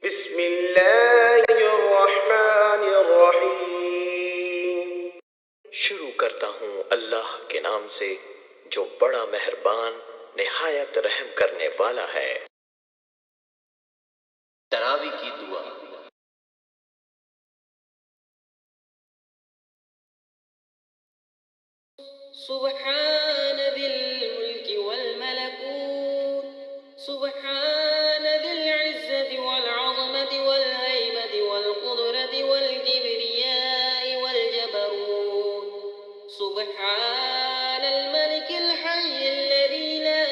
بسم اللہ الرحمن الرحیم۔ شروع کرتا ہوں اللہ کے نام سے جو بڑا مہربان نہایت رحم کرنے والا ہے۔ تراوی کی دعا۔ سبحان ذی الملک والملکوت، سبحان ذی العزة والعظمة والهيبة والقدرة والكبرياء والجبروت، سبحان الملك الحي الذي لا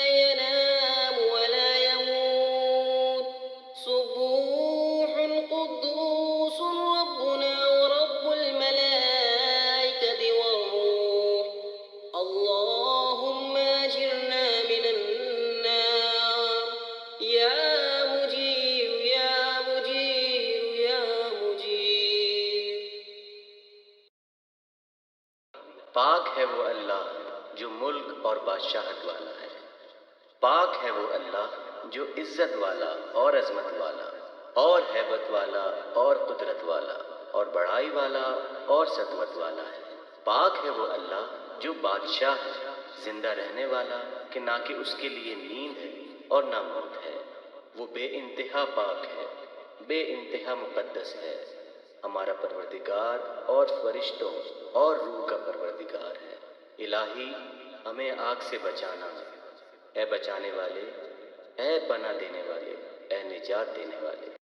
ينام ولا يموت، سبوح قدوس ربنا ورب الملائكة والروح، اللهم أجرنا من النار، يا مجير يا مجير يا مجير۔ پاک ہے وہ اللہ جو ملک اور بادشاہت والا ہے، پاک ہے وہ اللہ جو عزت والا اور عظمت والا اور ہیبت والا اور قدرت والا اور بڑائی والا اور سطوت والا ہے۔ پاک ہے وہ اللہ جو بادشاہ ہے، زندہ رہنے والا کہ نہ کہ اس کے لیے نیند ہے اور نہ موت ہے۔ وہ بے انتہا پاک ہے، بے انتہا مقدس ہے، ہمارا پروردگار اور فرشتوں اور روح کا پروردگار ہے۔ الہی ہمیں آگ سے بچانا، اے بچانے والے، اے پناہ دینے والے، اے نجات دینے والے۔